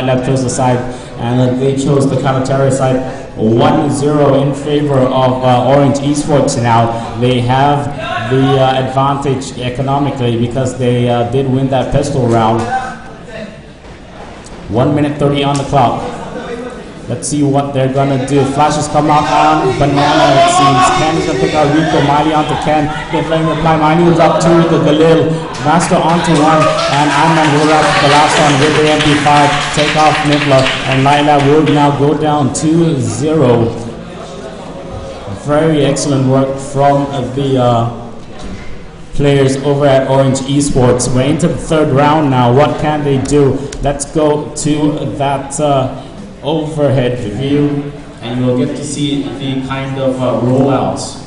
LiteLab chose the side, and they chose the counter-terror side. 1-0 in favor of OrangeEsports now. They have the advantage economically because they did win that pistol round. 1 minute 30 on the clock. Let's see what they're gonna do. Flashes come out on Banana, it seems. Ken is gonna pick out Rico, Miley onto Ken. They're playing reply. Miley will drop 2 with the Galil. Master onto 1, and Ayman will wrap the last one with the MP5. Take off Nibbler, and LiteLab will now go down 2-0. Very excellent work from the players over at OrangeEsports. We're into the third round now. What can they do? Let's go to that overhead view, and you'll get to see the kind of rollouts.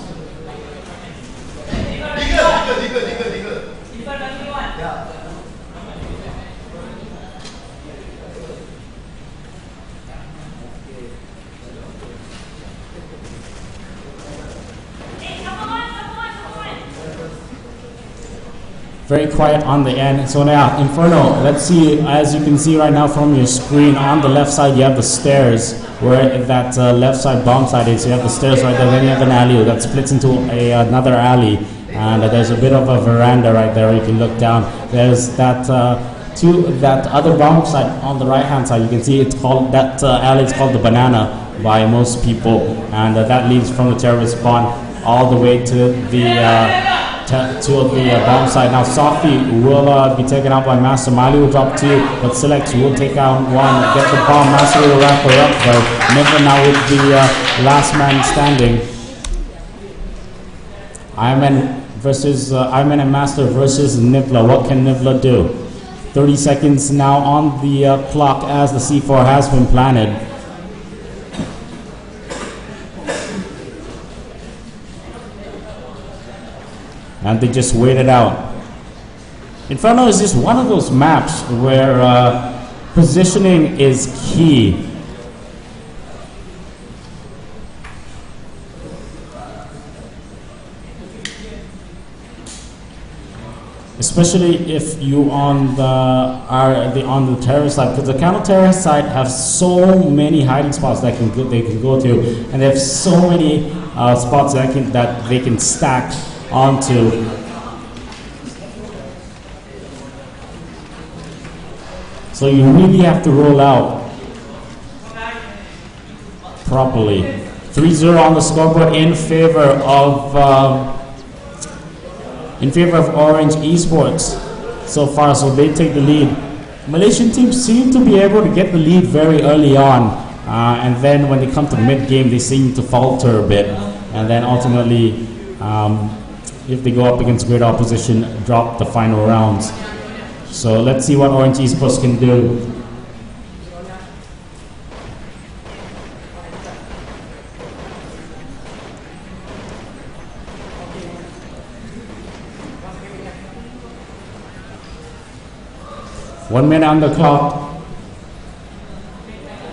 Very quiet on the end. So now, Inferno, let's see, as you can see right now from your screen, on the left side you have the stairs, where that left side bomb side is. You have the stairs right there, then you have an alley that splits into another alley, and there's a bit of a veranda right there. You can look down. There's that that other bomb side on the right hand side. You can see it's called, that alley is called the Banana by most people, and that leads from the terrorist spawn all the way to the bomb side. Now Sophie will be taken out by Master. Miley will drop 2, but Select will take out 1, get the bomb. Master will wrap her up though. Nibbler now with the last man standing. Ayman and Master versus Nibbler. What can Nibbler do? 30 seconds now on the clock as the C4 has been planted. And they just wait it out. Inferno is just one of those maps where positioning is key. Especially if you on the terrorist side, because the counter-terrorist side have so many hiding spots that they can go to, and they have so many spots that they can stack onto. So you really have to roll out properly. 3-0 on the scoreboard in favor of OrangeEsports so far. So they take the lead. Malaysian teams seem to be able to get the lead very early on, and then when they come to mid game, they seem to falter a bit, and then ultimately, if they go up against great opposition, drop the final rounds. So let's see what OrangeEsports can do. One minute on the clock.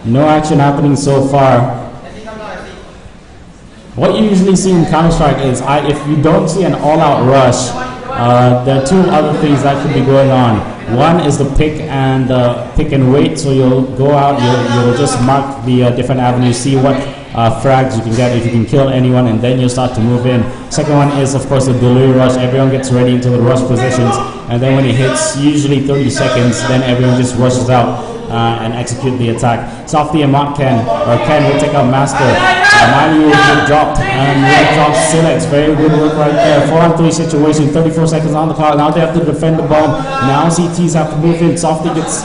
No action happening so far. What you usually see in Counter-Strike is, if you don't see an all-out rush, there are 2 other things that could be going on. One is the pick and wait. So you'll go out, you'll just mark the different avenues, see what frags you can get, if you can kill anyone, and then you'll start to move in. Second one is, of course, the delay rush. Everyone gets ready into the rush positions, and then when it hits usually 30 seconds, then everyone just rushes out and execute the attack. Softy and Ken will take out Master. Miley will get dropped, and will drop Silex. Very good work right there. 4-on-3 situation, 34 seconds on the clock. Now they have to defend the bomb. Now CTs have to move in. Softy gets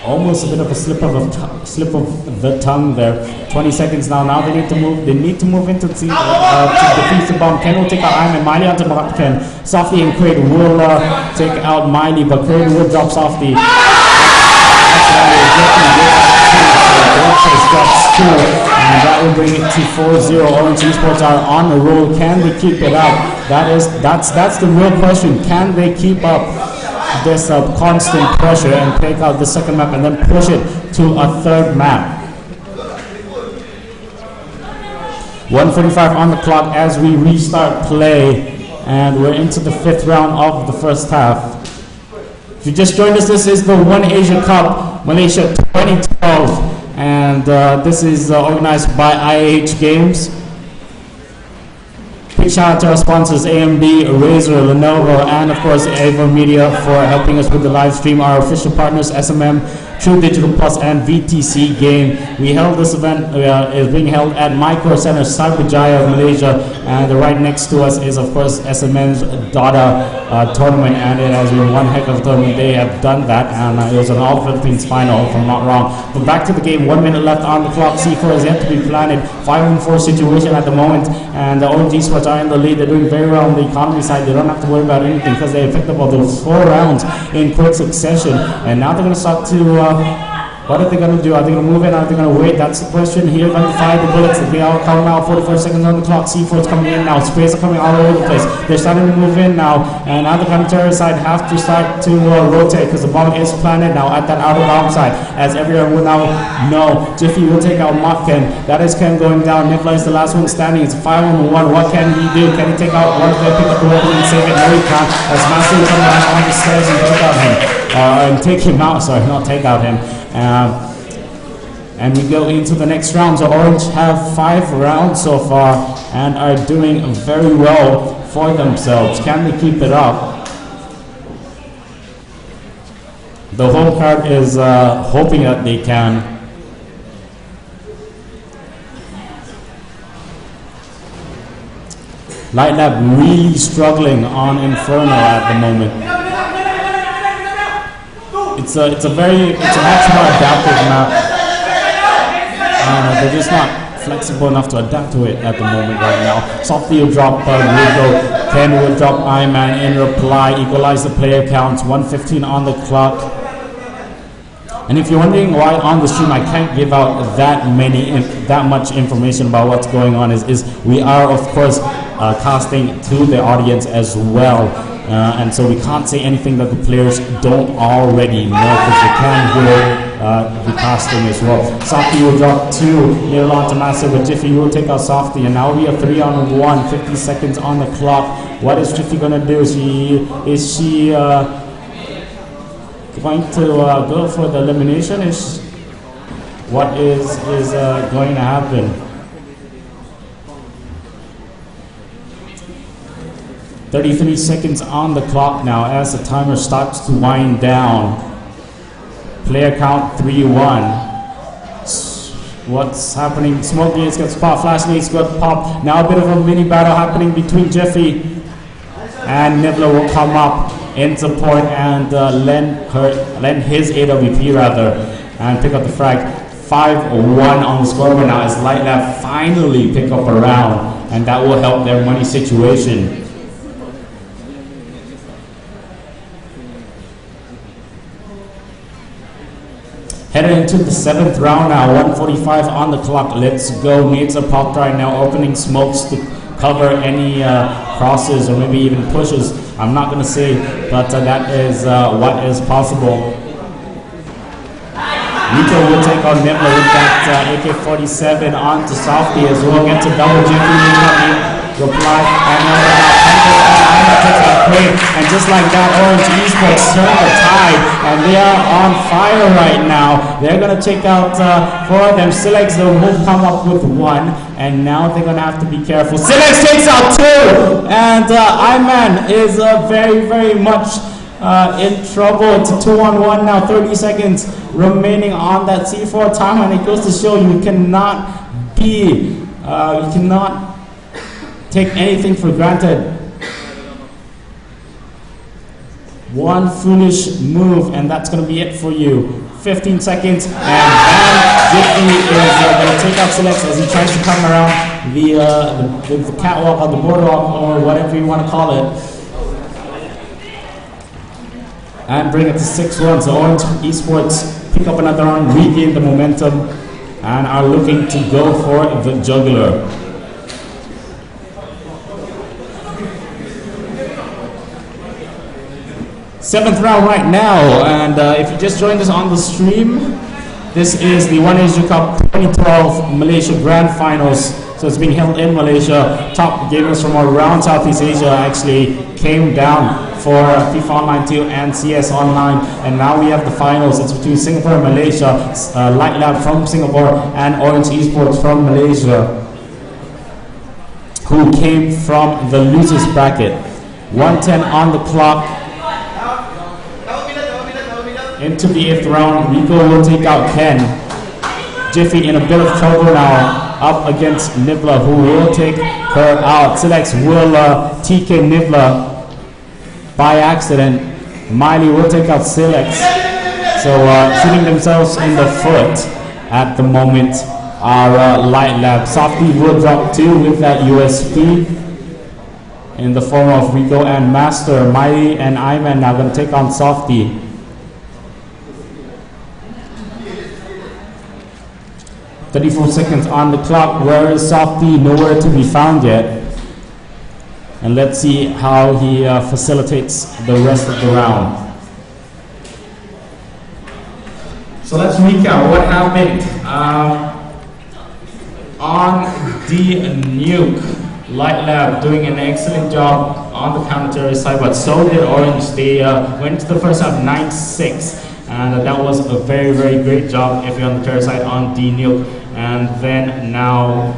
almost a bit of a slip of the tongue there. 20 seconds now. Now they need to move. They need to move into to defuse the bomb. Ken will take out Ayman. Miley onto Ken. Softy and Craig will take out Miley, but Craig will drop Softy. And that will bring it to 4-0. OrangeEsports are on the roll. Can they keep it up? That's the real question. Can they keep up this constant pressure and take out the second map and then push it to a third map? 1:45 on the clock as we restart play. and we're into the 5th round of the first half. If you just joined us, this is the OneAsiaCup Malaysia 2012, and this is organized by IAH Games. Big shout out to our sponsors AMD, Razer, Lenovo, and of course Ava Media for helping us with the live stream. Our official partners SMM, True Digital Plus, and VTC Game. We held this event is being held at Micro Center, Cyberjaya, Malaysia, and right next to us is of course SMM's Dota tournament, and it has been one heck of a tournament. They have done that, and it was an all Philippines final, if I'm not wrong. But back to the game, 1 minute left on the clock. C4 is yet to be planted. 5-4 situation at the moment, and the OrangeEsports are in the lead. They're doing very well on the economy side. They don't have to worry about anything because they picked up all those 4 rounds in quick succession, and now they're going to start to what are they going to do? Are they going to move in? Are they going to wait? That's the question here. Going to fire the bullets. They are coming out. 44 seconds on the clock. C4 is coming in now. Sprays are coming all over the place. They're starting to move in now. And now the counter side have to start to rotate because the bomb is planted now at that outer bomb side. As everyone will now know, Jiffy will take out Motken. That is Ken going down. Nicola is the last one standing. It's 5-1. What can he do? Can he take out one of them? Pick up the weapon and save it? No, he can't. As Master will come down on the stairs and take out him. And take him out. Sorry, not take out him. And we go into the next round. So Orange have 5 rounds so far and are doing very well for themselves. Can they keep it up? The home card is hoping that they can. LiteLab really struggling on Inferno at the moment. It's a much more adaptive map. They're just not flexible enough to adapt to it at the moment right now. Softy will drop Rico. Ken will drop Iman in reply. Equalize the player counts. 1:15 on the clock. And if you're wondering why on the stream I can't give out that much information about what's going on, is we are of course casting to the audience as well. And so we can't say anything that the players don't already know because they can hear the casting as well. Softy will drop 2 near on to Master, but Jiffy will take out Softy, and now we are 3-on-1, 50 seconds on the clock. What is Jiffy gonna do? Is she going to go for the elimination? What is going to happen? 33 seconds on the clock now as the timer starts to wind down. Player count 3-1. What's happening? Smoke grenades got pop, flash grenades got pop. Now a bit of a mini battle happening between Jeffy and Nibbler will come up in support and lend his AWP rather and pick up the frag. 5-1 on the scoreboard now as LiteLab finally pick up a round, and that will help their money situation. Headed into the 7th round now, 1:45 on the clock. Let's go. Nades are popped right now, opening smokes to cover any crosses or maybe even pushes. I'm not going to say, but that is what is possible. Rico will take on Nibbler with that AK-47 onto Softy as well. Gets a double Jiffy incoming. Reply and just like that, OrangeEsports turned the tide and they are on fire right now. They're gonna take out 4 of them. Silex will come up with 1, and now they're gonna have to be careful. Silex takes out 2, and Iman is very much in trouble. It's a 2-on-1 now. 30 seconds remaining on that C4 time, and it goes to show you cannot take anything for granted. One foolish move, and that's going to be it for you. 15 seconds, and Van Jiffy is going to take out Silex as he tries to come around the catwalk or the boardwalk or whatever you want to call it, and bring it to 6-1. So OrangeEsports pick up another round, regain the momentum, and are looking to go for the jugular. Seventh round right now, and if you just joined us on the stream, this is the OneAsiaCup 2012 Malaysia Grand Finals. So it's being held in Malaysia. Top gamers from around Southeast Asia actually came down for FIFA Online 2 and CS Online, and now we have the finals. It's between Singapore and Malaysia, LiteLab from Singapore and OrangeEsports from Malaysia, who came from the losers bracket. 1:10 on the clock. Into the 8th round, Rico will take out Ken. Jiffy in a bit of trouble now, up against Nibla, who will take her out. Silex will TK Nibla by accident. Miley will take out Silex. So shooting themselves in the foot at the moment are LiteLab. Softy will drop 2 with that USP in the form of Rico and Master. Miley and Iman now going to take on Softy. 34 seconds on the clock. Where is Softy? Nowhere to be found yet. And let's see how he facilitates the rest of the round. So let's recap what happened. On the nuke, LiteLab doing an excellent job on the counter-terrorist side, but so did Orange. They went to the first half 9-6. And that was a very, very great job if you're on the terror side on D-Nuke. And then now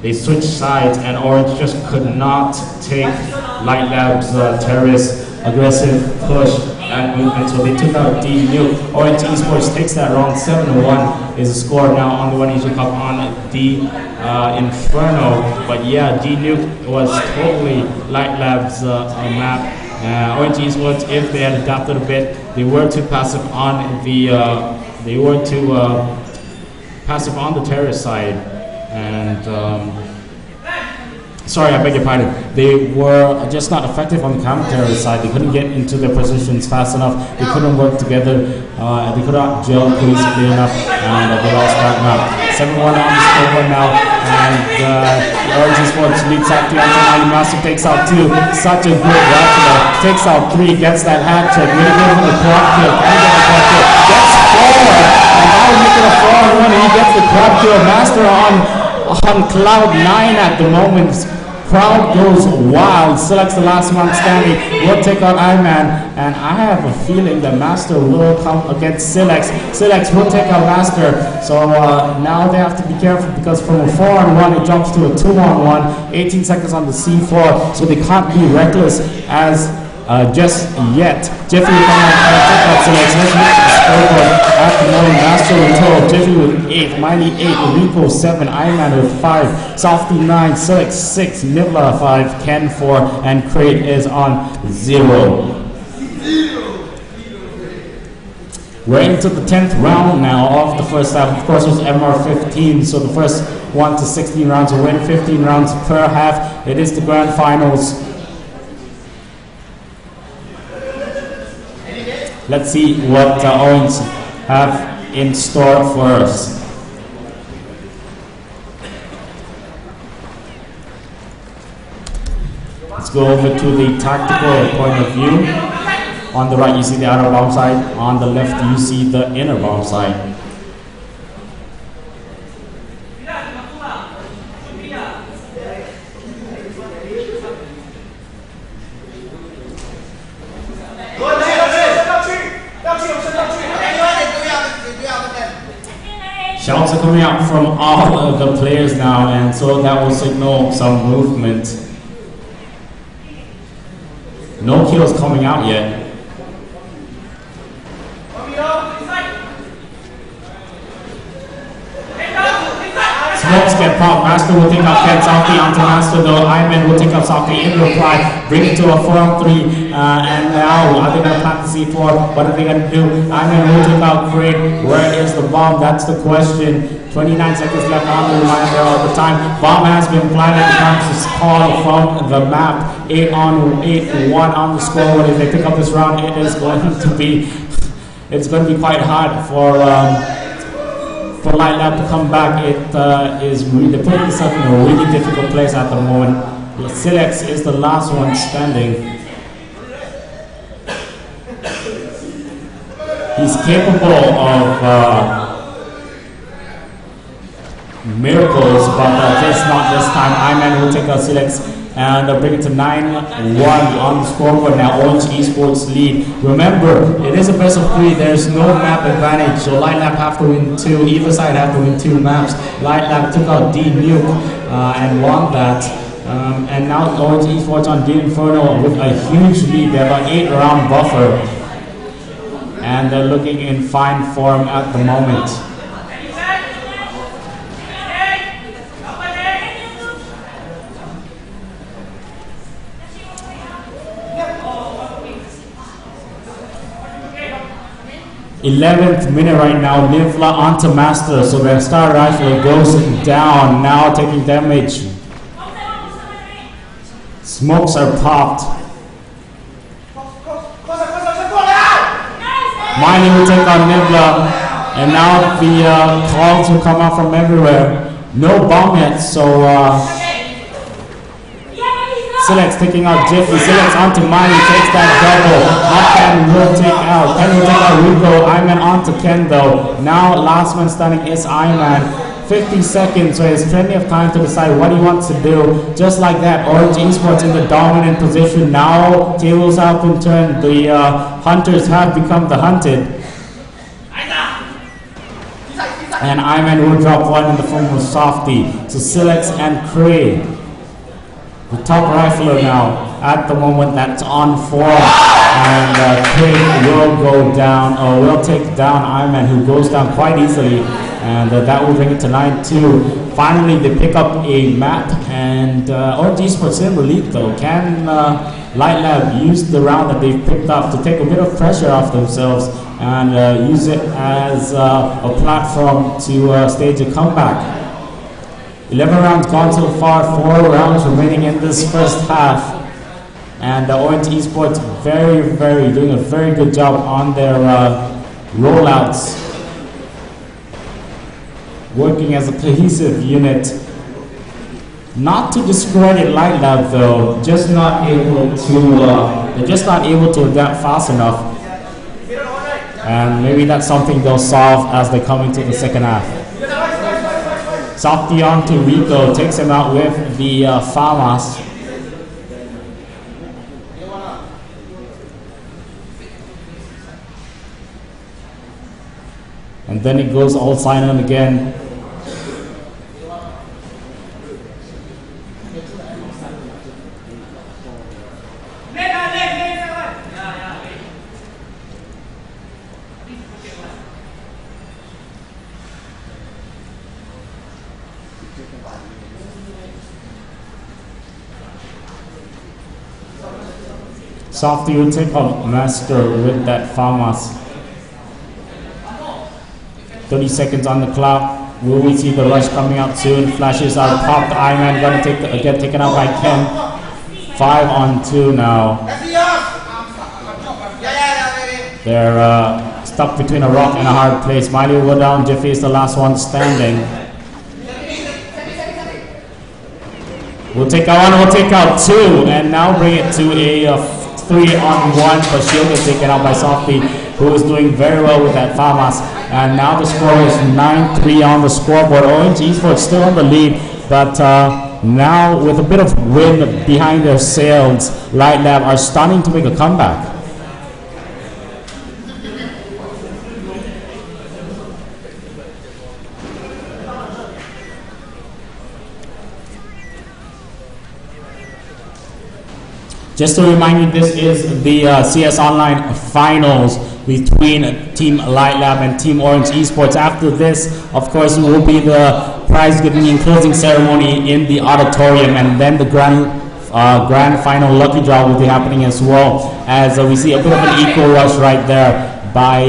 they switched sides, and Orange just could not take LiteLab's terrorist aggressive push and movement, so they took out D-Nuke. OrangeEsports takes that round. 7-1 is the score now on the OneAsiaCup on the Inferno. But yeah, D-Nuke was totally LiteLab's map. OrangeEsports, if they had adapted a bit, they were too passive on the passive on the terrorist side, and sorry, I beg your pardon. They were just not effective on the counter-terrorist side. They couldn't get into their positions fast enough. They couldn't work together. They could not gel cohesively enough, and they lost that map. 7-1 on the scoreboard now, and OrangeEsports leads out 3 until Miley. Master takes out 2. Such a good ratchet. Takes out 3, gets that hat trick. Really good for the quad kill. Gets 4, and now we make it a 4-1, and he gets the quad kill. Master on cloud 9 at the moment. Crowd goes wild. Selects the last man standing. Will take out Iman, and I have a feeling that Master will come against Silex. Silex will take out Master. So now they have to be careful, because from a 4-on-1 it jumps to a 2-on-1. 18 seconds on the C4, so they can't be reckless as just yet. Jeffy will come out and take out Silex. Let's look at the scoreboard at the moment. Master with 12, Jeffy with 8, Miley 8, Rico 7, Iman with 5, Softy 9, Silex 6, Nibla 5, Ken 4, and Crate is on 0. We're into the 10th round now of the first half. Of course, it was MR 15, so the first 1 to 16 rounds will win 15 rounds per half. It is the grand finals. Let's see what Orange have in store for us. Let's go over to the tactical point of view. On the right, you see the outer bomb side. On the left, you see the inner bomb side. Shouts are coming out from all of the players now, and so that will signal some movement. No kills coming out yet. Smokes get popped. Master will take out Ken. Softy onto Master though. Iman will take out Softy in reply. Bring it to a 4-on-3. And now, are they going to plant the C4? What are they going to do? Iman will take out Crate. Where is the bomb? That's the question. 29 seconds left on the reminder all the time. Bomb has been planted. The time is called from the map. 8-1 on the scoreboard. If they pick up this round, it is going to be, it's going to be quite hard for LiteLab to come back. They're putting themselves in a really difficult place at the moment. Silex is the last one standing. He's capable of miracles, but just not this time. Iman will take our selects and bring it to 9-1 on the scoreboard now. OrangeEsports lead. Remember, it is a best of 3. There's no map advantage, so LiteLab have to win 2. Either side have to win 2 maps. LiteLab took out D-Nuke and won that. And now OrangeEsports on D Inferno with a huge lead. They have an 8-round buffer, and they're looking in fine form at the moment. th minute right now, Nivla onto Master, so their star rifle goes down, now taking damage. Smokes are popped. Mining will take on Nivla, and now the calls will come out from everywhere. No bomb yet, so Silex taking out Jiffy. Silex onto Mining, takes that double. Ken will take out. Ken will take out Rico. Iman onto Ken though. Now last man standing is Iman. 50 seconds, so he has plenty of time to decide what he wants to do. Just like that, OrangeEsports in the dominant position. Now tables have been turned. The hunters have become the hunted. And Iman will drop one in the form of Softy. So Silex and Cray, the top rifler now at the moment, that's on form. And Cray will go down, or will take down Iman, who goes down quite easily. And that will bring it to 9-2. Finally, they pick up a map, and OrangeEsports in the lead though. Can LiteLab use the round that they've picked up to take a bit of pressure off themselves and use it as a platform to stage a comeback? 11 rounds gone so far, 4 rounds remaining in this first half. And OrangeEsports doing a very good job on their rollouts. Working as a cohesive unit. Not to discredit LiteLab though, they're just not able to adapt fast enough. And maybe that's something they'll solve as they come into the second half. Softy on to Rico, takes him out with the Farmas. And then it goes all silent again. Softy will take on Master with that Farmas. 30 seconds on the clock. Will we see the rush coming out soon? Flashes are popped. Iman gonna get taken out by Ken. 5-on-2 now. They're stuck between a rock and a hard place. Miley will go down. Jeffy is the last one standing. We'll take out one, we'll take out 2, and now bring it to a 3-on-1, but she'll get taken out by Softy, who is doing very well with that Farmas. And now the score is 9-3 on the scoreboard. OrangeEsports still on the lead, but now with a bit of wind behind their sails, LiteLab are starting to make a comeback. Just to remind you, this is the CS Online Finals between Team LiteLab and Team OrangeEsports. After this, of course, will be the prize giving and closing ceremony in the auditorium, and then the grand final lucky draw will be happening as well, as we see a bit of an equal rush right there by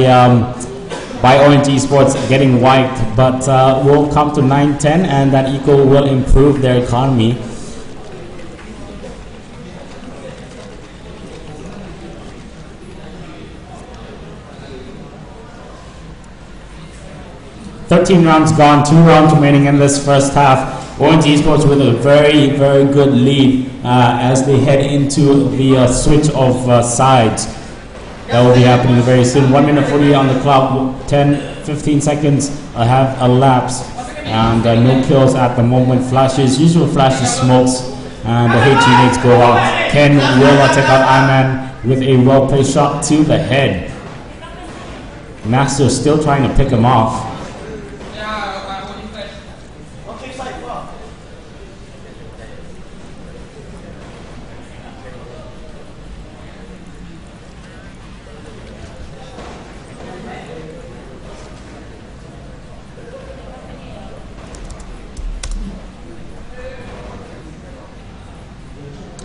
OrangeEsports getting wiped, but we'll come to 9-10, and that equal will improve their economy. $13 rounds gone, 2 rounds remaining in this first half. OrangeEsports with a very, very good lead as they head into the switch of sides. That will be happening very soon. 1 minute 40 on the clock, 10-15 seconds have elapsed. And no kills at the moment. Flashes, usual flashes, smokes, and the HG needs to go out. Ken will take out Iman with a well-placed shot to the head. Master still trying to pick him off.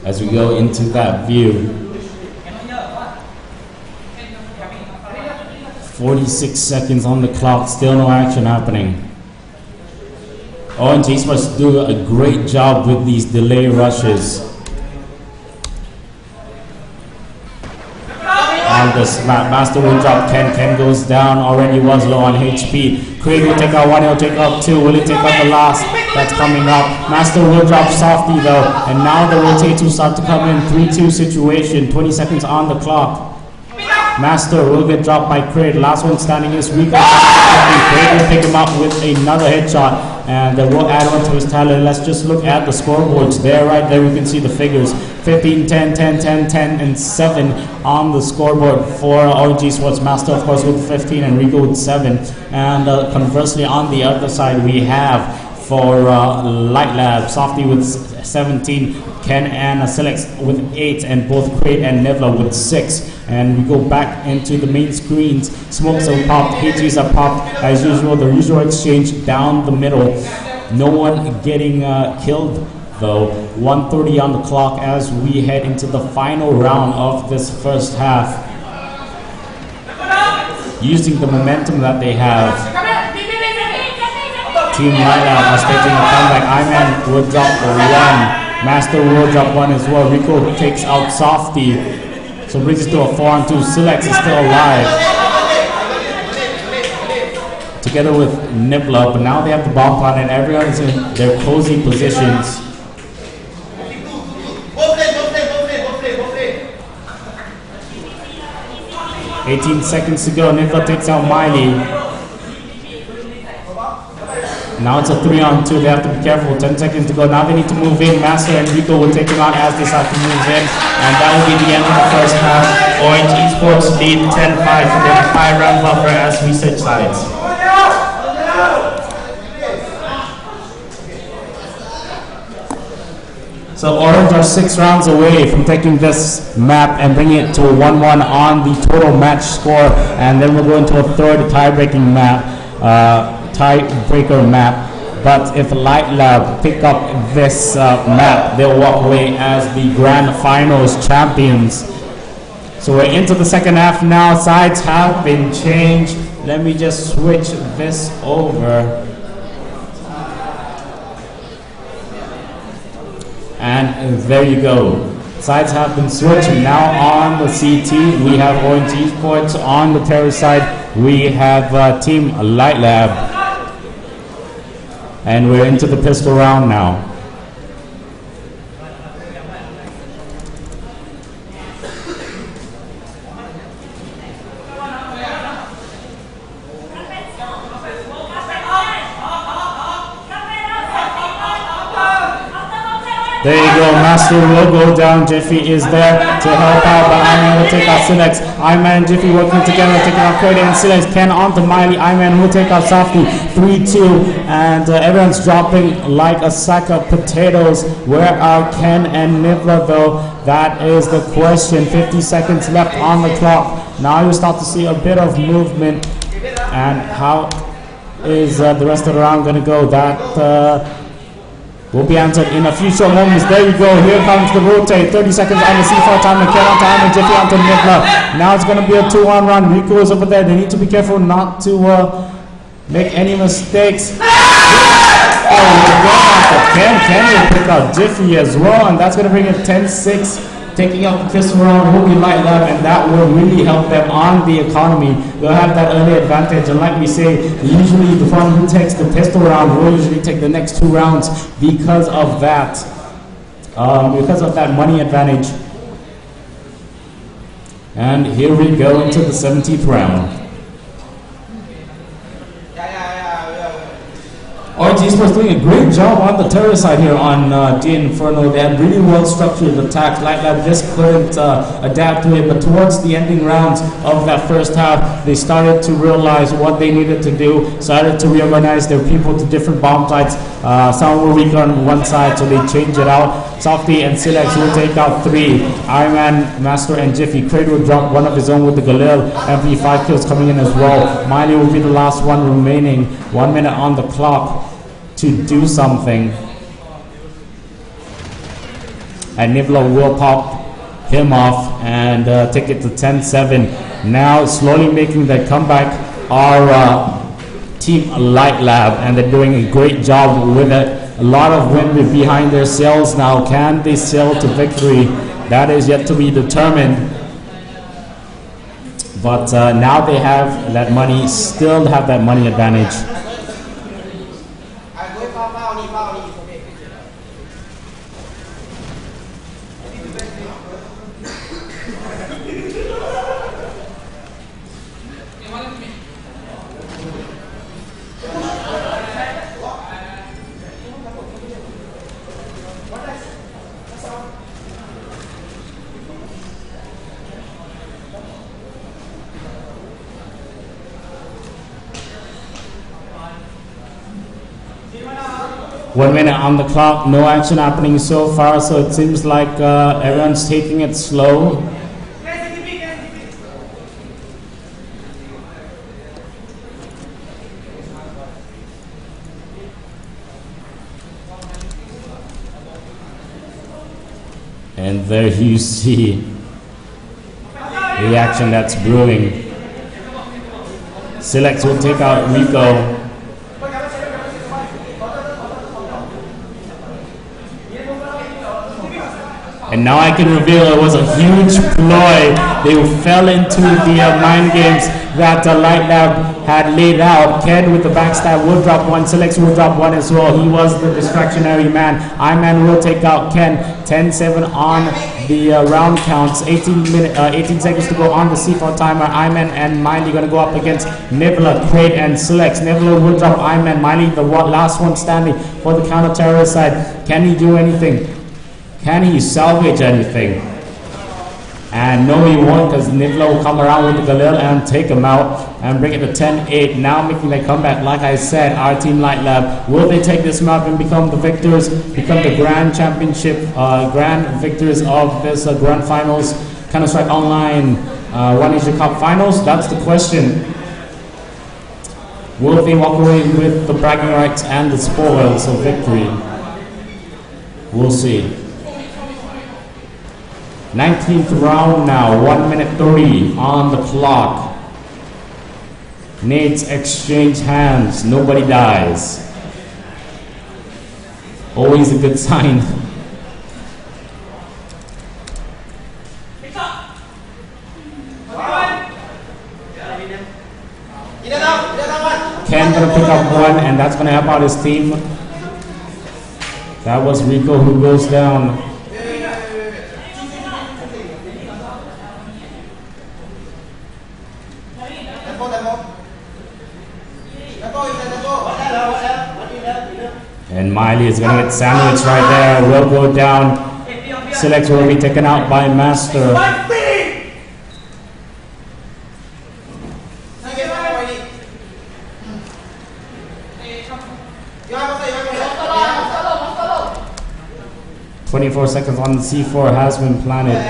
As we go into that view, 46 seconds on the clock, still no action happening. OrangeEsports do a great job with these delay rushes. And the Master will drop Ken goes down, already was low on HP. Craig will take out one, he'll take out two. Will he take out the last? That's coming up. Master will drop Softy though, and now the rotate will start to come in. 3-2 situation, 20 seconds on the clock. Master will get dropped by Craig. Last one standing is weak. Craig will pick him up with another headshot, and we'll add on to his talent. Let's just look at the scoreboards there. Right there we can see the figures. 15, 10, 10, 10, 10, and 7 on the scoreboard for OrangeEsports. Master, of course, with 15 and Rico with 7. And conversely, on the other side, we have for LiteLab, Softy with 17, Ken and Silex with 8, and both Crate and Nevla with 6. And we go back into the main screens. Smokes are popped, HGs are popped. As usual, the usual exchange down the middle. No one getting killed though. 1:30 on the clock as we head into the final round of this first half. Using the momentum that they have, Team LiteLab are staging a comeback. Iman will drop 1. Master will drop 1 as well. Rico takes out Softy. So brings us to a 4-on-2. Silex is still alive. Together with Nibla, but now they have the bomb plant and everyone is in their cozy positions. 18 seconds to go. Nibla takes out Miley. Now it's a 3-on-2. They have to be careful. 10 seconds to go. Now they need to move in. Master and Rico will take him out as they start to move in. And that will be the end of the first half. OrangeEsports lead 10-5 for their 5-round buffer as we switch sides. So Orange are 6 rounds away from taking this map and bringing it to a 1-1 on the total match score. And then we'll go into a third tie-breaking map. Tiebreaker map, but if LiteLab pick up this map, they'll walk away as the grand finals champions. So we're into the second half now. Sides have been changed. Let me just switch this over. And there you go. Sides have been switched. Now on the CT, we have OrangeEsports. On the terror side, we have Team LiteLab. And we're into the pistol round now. There you go, Master will go down. Jiffy is there to help out, but Iman will take out Silex. Iman and Jiffy working together, taking out Cody and Silex. Ken onto Miley. Iman will take out Softy. 3-2, and everyone's dropping like a sack of potatoes. Where are Ken and Nibla though? That is the question. 50 seconds left on the clock. Now you start to see a bit of movement. And how is the rest of the round going to go? That will be answered in a few short moments. There you go. Here comes the rotate. 30 seconds on the C4 timer. Ken onto Iman, Jiffy onto Nibla. Now it's going to be a 2-on run. Rico is over there. They need to be careful not to make any mistakes. Ken will pick out Jiffy as well, and that's going to bring it 10-6. Taking out the pistol round will be LiteLab, and that will really help them on the economy. They'll have that early advantage, and like we say, usually the one who takes the pistol round will usually take the next 2 rounds because of that money advantage. And here we go into the 17th round. OrangeEsports doing a great job on the terror side here on the Inferno. They had really well structured attacks. LiteLab just couldn't adapt to it, but towards the ending rounds of that first half, they started to realize what they needed to do, started to reorganize their people to different bomb sites. Some were weak on one side, so they changed it out. Softy and Silex will take out 3. Iron Man, Master, and Jiffy. Kraid will drop one of his own with the Galil. MP5 kills coming in as well. Miley will be the last one remaining. 1 minute on the clock to do something. And Nivlo will pop him off and take it to 10-7. Now slowly making their comeback are Team LiteLab, and they're doing a great job with it. A lot of wind behind their sails now. Can they sail to victory? That is yet to be determined. But now they have that money, still have that money advantage. One minute on the clock, no action happening so far, so it seems like everyone's taking it slow. And there you see the action that's brewing. Silex will take out Rico. And now I can reveal it was a huge ploy. They fell into the mind games that LiteLab had laid out. Ken with the backstab will drop 1. Silex will drop 1 as well. He was the distractionary man. Iron will take out Ken. 10-7 on the round counts. 18 seconds to go on the C4 timer. Iron and Miley going to go up against Nivla, Kraid, and Silex. Nivla will drop Iron. Miley the last one standing for the counter-terrorist side. Can he do anything? Can he salvage anything? And no, he won't, because Nivla will come around with the Galil and take him out and bring it to 10-8. Now making their comeback, like I said, our team LiteLab. Will they take this map and become the victors, become the grand championship, grand victors of this grand finals, Counter-Strike Online OneAsiaCup finals? That's the question. Will they walk away with the bragging rights and the spoils of victory? We'll see. 19th round now, 1 minute 30 on the clock. Nades exchange hands, nobody dies. Always a good sign. Ken gonna pick up 1, and that's gonna help out his team. That was Rico who goes down. And Miley is going to get sandwiched right there. Will go down. Silex will be taken out by Master. "24 seconds on the C4 has been planted.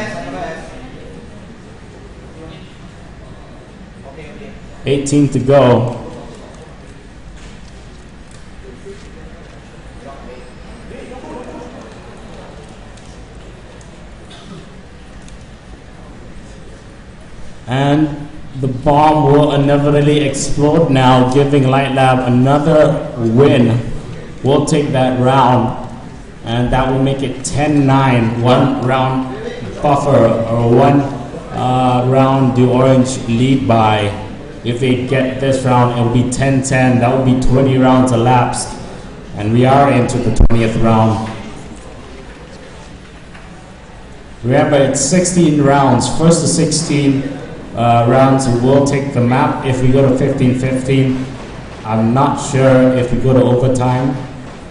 18 to go. And the bomb will inevitably explode now, giving LiteLab another win. We'll take that round, and that will make it 10-9. 1 round buffer, or 1 round do Orange lead by. If they get this round, it will be 10-10. That will be 20 rounds elapsed, and we are into the 20th round. Remember, it's 16 rounds. First to 16 rounds will take the map. If we go to 15-15, I'm not sure if we go to overtime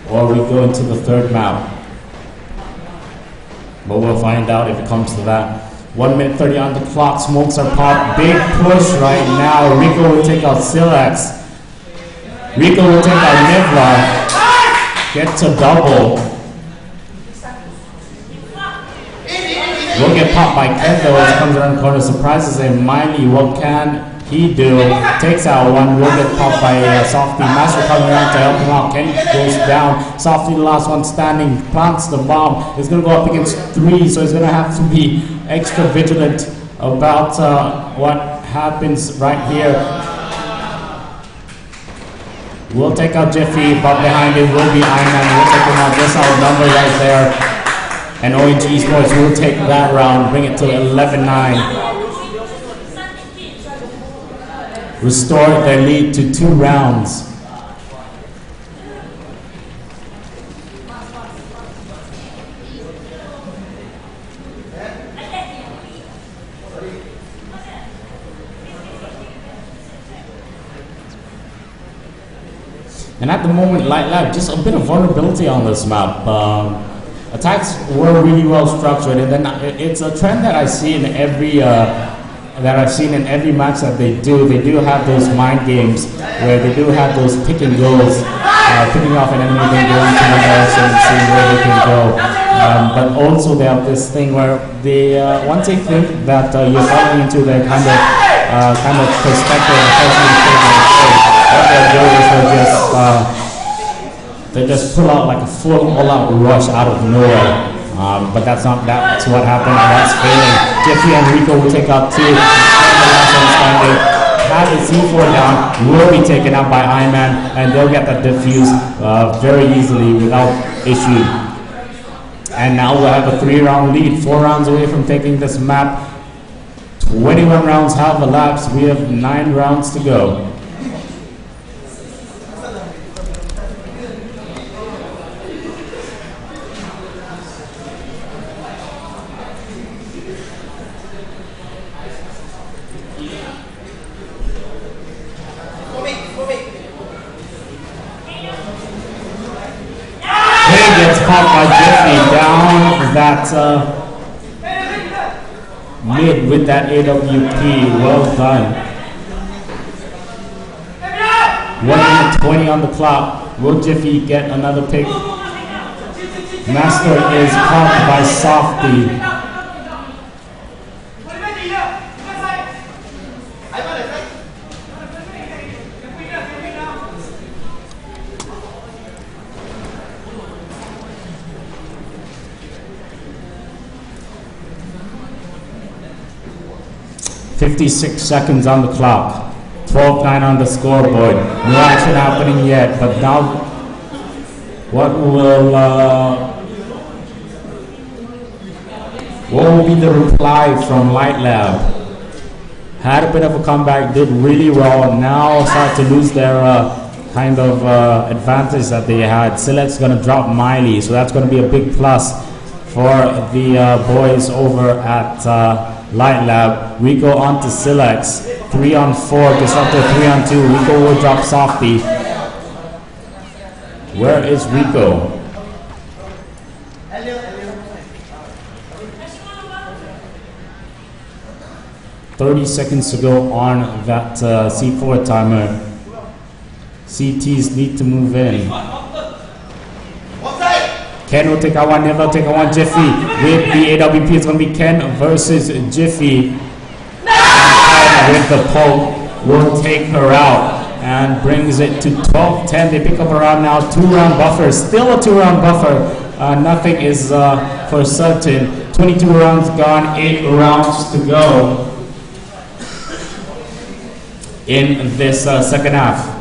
or we go into the third map. But we'll find out if it comes to that. 1 minute 30 on the clock. Smokes are popped. Big push right now. Rico will take out Silex. Rico will take out Nivla. Get to double. Will get popped by Kendo as he comes around the corner. Surprises him. Miley, what can he do? Takes out one. Will get popped by Softy. Master coming around to help him out. Kenny goes down. Softy, the last one standing, plants the bomb. He's going to go up against 3, so he's going to have to be extra vigilant about what happens right here. We'll take out Jiffy, but behind him will be Ironman. We'll take him out, just outnumbered right there. And OrangeEsports will take that round, bring it to 11-9. Restore their lead to 2 rounds. And at the moment, LiteLab, just a bit of vulnerability on this map. Attacks were really well structured, and then it's a trend that I see in every match that they do. They do have those mind games where they do have those pick and goes, picking off an enemy, then going to another else and seeing where they can go. But also they have this thing where they once they think that you're falling into their kind of perspective, what they'll do is they just pull out like a full all-out rush out of nowhere. But that's what happened, and that's failing. Jeffrey and Rico will take out 2. The last one standing. Have the C4 down, will be taken out by Ironman, and they'll get that defuse very easily without issue. And now we'll have a 3-round lead, 4 rounds away from taking this map. 21 rounds have elapsed. We have 9 rounds to go. Gets caught by Jiffy down that mid with that AWP. Well done. 1 minute 20 on the clock. Will Jiffy get another pick? Master is caught by Softy. 56 seconds on the clock. 12-9 on the scoreboard. No action happening yet, but now what will be the reply from LiteLab? Had a bit of a comeback, did really well. Now start to lose their kind of advantage that they had. Silex going to drop Miley, so that's going to be a big plus for the boys over at LiteLab. Rico on to Silex. 3-on-4, Disruptor 3-on-2. Rico will drop Softy. Where is Rico? $30 seconds to go on that C4 timer. CTs need to move in. Ken will take out one, Never take out one, Jiffy. With the AWP, it's going to be Ken versus Jiffy. And with the poke, will take her out and brings it to 12-10. They pick up a round now, 2-round buffer. Still a 2-round buffer. Nothing is for certain. 22 rounds gone, 8 rounds to go in this second half.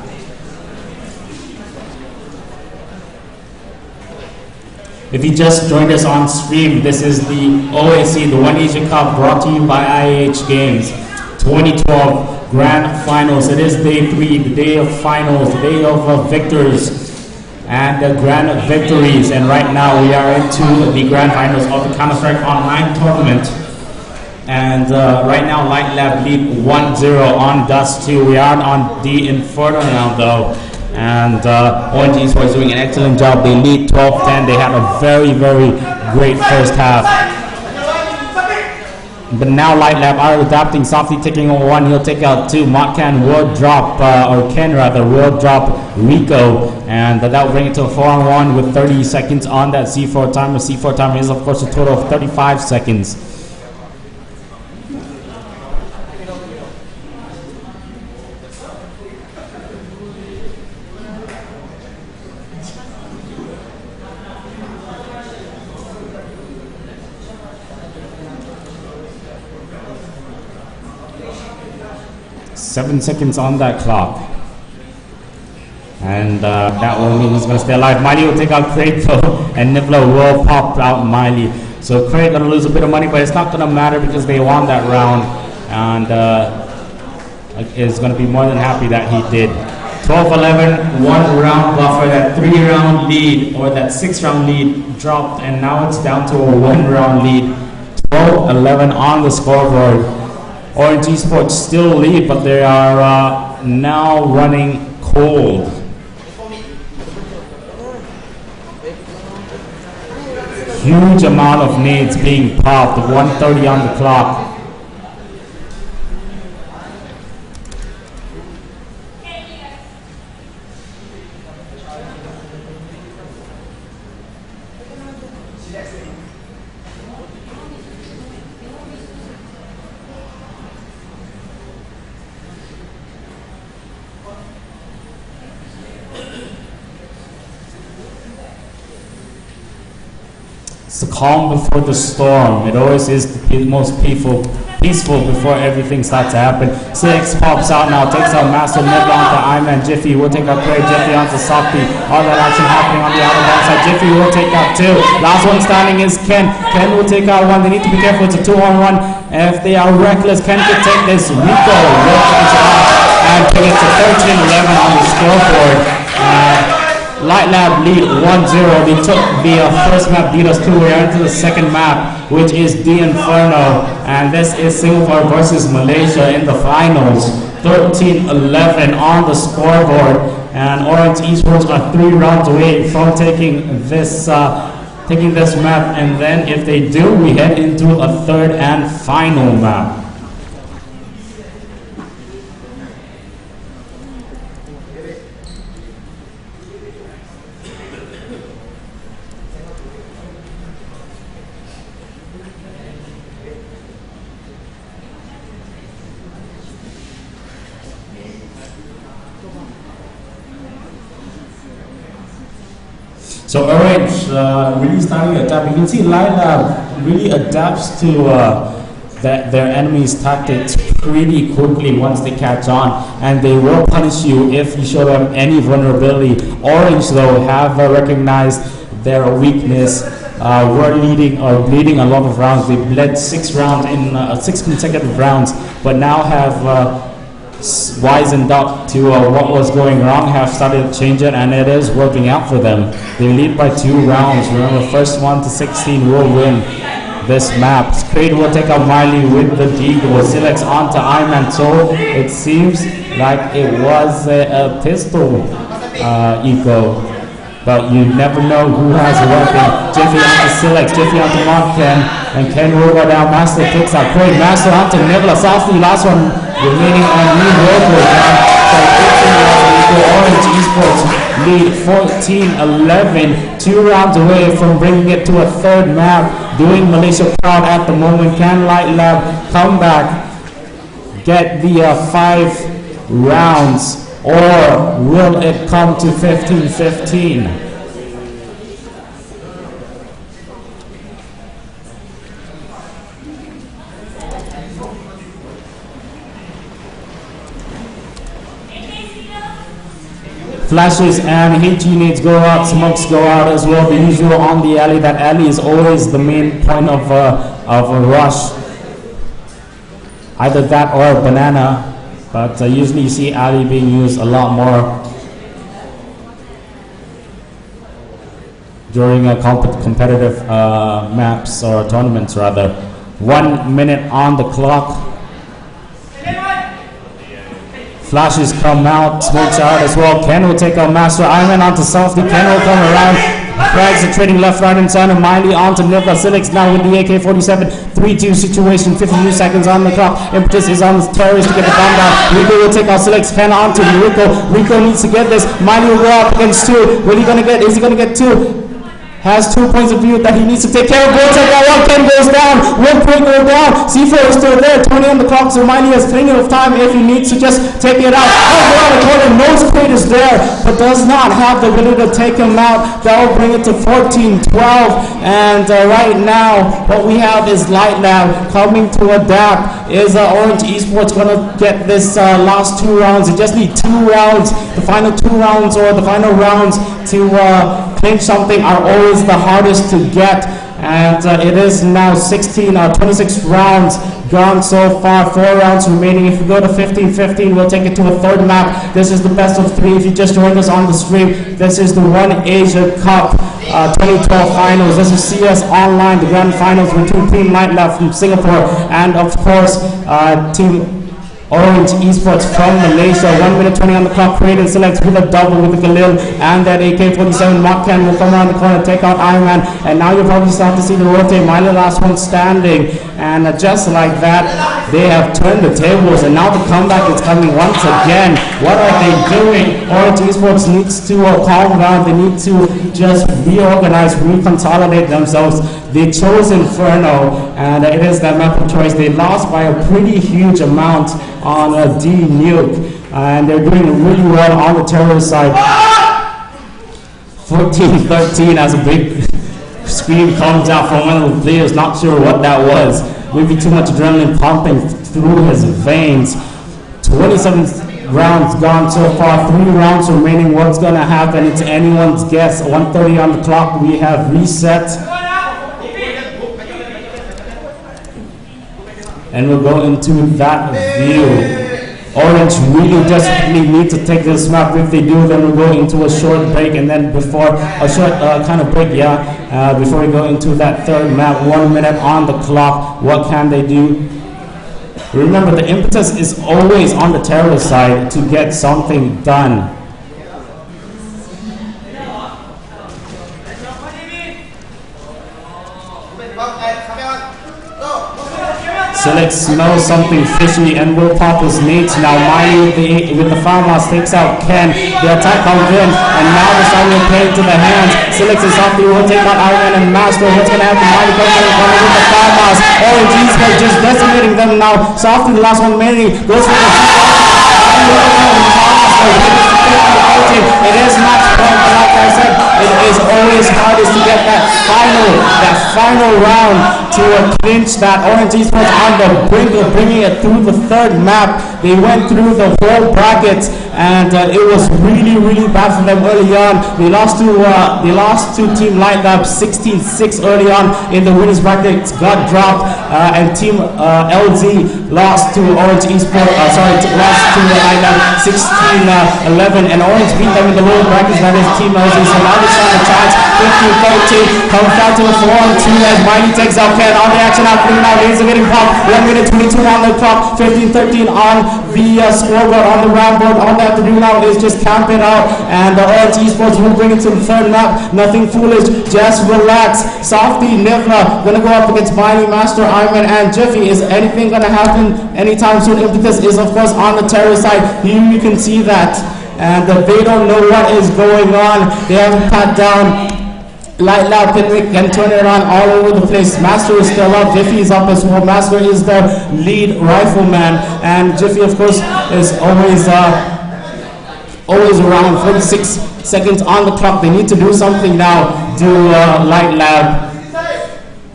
If you just joined us on stream, this is the OAC, the OneAsiaCup, brought to you by IAH Games 2012 Grand Finals. It is day 3, the day of finals, the day of victors and grand victories. And right now we are into the Grand Finals of the Counter-Strike Online tournament. And right now, LiteLab lead 1-0 on Dust 2. We are on the Inferno now, though. And OrangeEsports doing an excellent job. They lead 12-10. They had a very, very great first half. But now LiteLab are adapting, softly taking on one. He'll take out two. Motcan will drop, or Ken rather, will drop Rico. And that will bring it to a 4-on-1 with 30 seconds on that C4 timer. C4 timer is, of course, a total of 35 seconds. Seven seconds on that clock. And that will mean he's going to stay alive. Miley will take out Craig though, and Nibbler will pop out Miley. So Craig going to lose a bit of money, but it's not going to matter because they won that round. And is going to be more than happy that he did. 12-11, 1 round buffer. That 3-round lead, or that 6-round lead dropped, and now it's down to a 1-round lead. 12-11 on the scoreboard. OrangeEsports still lead, but they are now running cold. Huge amount of nades being popped, 1:30 on the clock. It's the calm before the storm. It always is the most peaceful before everything starts to happen. Six pops out now, takes out Master Nibbler onto Iman. Jiffy will take out Craig. Jiffy onto Softy. All that action happening on the outer backside. Jiffy will take out two. Last one standing is Ken. Ken will take out one. They need to be careful. It's a 2-on-1. If they are reckless, Ken could take this. Rico will finish off and take it to 13-11 on the scoreboard. LiteLab lead 1-0. They took the first map, beat us 2. We're into the second map, which is the Inferno. And this is Singapore versus Malaysia in the finals. 13-11 on the scoreboard. And OrangeEsports are 3 rounds away from taking this map. And then if they do, we head into a third and final map. So Orange really starting to adapt. You can see LiteLab really adapts to their enemy's tactics pretty quickly once they catch on, and they will punish you if you show them any vulnerability. Orange though have recognized their weakness. We're leading or bleeding a lot of rounds. They bled 6 rounds in 6 consecutive rounds, but now have wisened up to what was going wrong, have started to change it, and it is working out for them. They lead by 2 rounds. Remember, first 1 to 16 will win this map. Spade will take out Miley with the Deagle. Silex onto Iman. So it seems like it was a pistol eco, but you never know who has a weapon. Jiffy onto Silex, Jiffy onto Motcan, and Ken will go down. Master takes out Craig. Master onto Nibbler. Softly, last one remaining on lead real OrangeEsports lead 14-11, 2 rounds away from bringing it to a third map. Doing Malaysia proud at the moment. Can LiteLab come back, get the 5 rounds, or will it come to 15-15? Flashes and HE nades go out, smokes go out as well. The usual on the alley. That alley is always the main point of a rush. Either that or a banana, but usually you see alley being used a lot more during competitive maps or tournaments rather. 1 minute on the clock. Flashes come out, smokes out as well. Ken will take out Master Iron onto Softy. Ken will come around. Crags are trading left, right, and center. Miley onto Nivla. Silix now with the AK-47. 3-2 situation. 52 seconds on the clock. Impetus is on the terrorist to get the bomb down. Rico will take out Silix. Ken onto Rico. Rico needs to get this. Miley will go up against 2. What are you going to get? Is he going to get 2? Has 2 points of view that he needs to take care of. Will take out 1. Ken goes down. 1 point goes down. C4 is still there. 20 on the clock. So Miley has plenty of time if he needs to just take it out. Oh, the corner. Nose crate is there, but does not have the ability to take him out. That will bring it to 14-12. And right now, what we have is LiteLab coming to adapt. Is OrangeEsports going to get this last 2 rounds? They just need 2 rounds. The final 2 rounds or the final rounds to clinch something are always the hardest to get, and it is now 26 rounds gone so far, 4 rounds remaining. If we go to 15-15, we'll take it to a 3rd map. This is the best of 3. If you just joined us on the stream, this is the OneAsiaCup 2012 finals. This is CS Online, the grand finals between Team LiteLab from Singapore and of course Team OrangeEsports from Malaysia. 1 minute 20 on the clock. Created selects with a double with the Khalil and that AK-47. Mark Ken will come around the corner, take out Iron Man, and now you'll probably start to see the rotate. Miley last one standing, and just like that, they have turned the tables, and now the comeback is coming once again. What are they doing? OrangeEsports needs to calm down. They need to just reorganize, reconsolidate themselves. They chose Inferno, and it is their map of choice. They lost by a pretty huge amount on a D nuke, and they're doing really well on the terrorist side. 14-13 as a big scream comes out from one of the players. Not sure what that was. Maybe too much adrenaline pumping through his veins. 27 rounds gone so far. 3 rounds remaining. What's going to happen? It's anyone's guess. 1:30 on the clock. We have reset. And we'll go into that view. Orange really desperately need to take this map. If they do, then we'll go into a short break, and then before a short kind of break, before we go into that 3rd map. 1 minute on the clock. What can they do? Remember, the impetus is always on the terrorist side to get something done. Silix smells something fishy and will pop his nades now. Miley with the farmhouse takes out Ken. The attack comes in, and now the side will play into the hands. Silix and Softy will take out Iron Man and Master. What's going to happen? Miley comes in with the farmhouse. OrangeEsports just decimating them now. Softy, the last one remaining, goes for the it is not fun, but like I said, it is always hardest to get that final round to clinch that. OrangeEsports on the brink of bringing it through the 3rd map. They went through the whole bracket, and it was really, really bad for them early on. They lost to Team LiteLab 16-6 early on in the winners bracket. Got dropped, and Team LZ lost to OrangeEsports. Lost to LiteLab 16-11, and Orange beat them in the lower brackets. That is Team LZ. So now they stand a chance. 15-13 comes down to a 4-on-2 as Miley takes out Ken. On the action happening now. Laser getting popped. 1 minute 22 on the clock. 15-13 on the scoreboard on the round board. All they have to do now is just camp it out, and the OrangeEsports will bring it to the 3rd map. Nothing foolish, just relax. Softy, Nivla gonna go up against Miley, Master, Iron, and Jiffy. Is anything gonna happen anytime soon? Impetus is of course on the terrorist side. Here you can see that, and they don't know what is going on. They haven't pat down. LiteLab can turn it on all over the place. Master is still up. Jiffy is up as well. Master is the lead rifleman, and Jiffy of course is always around. 46 seconds on the clock. They need to do something now to LiteLab,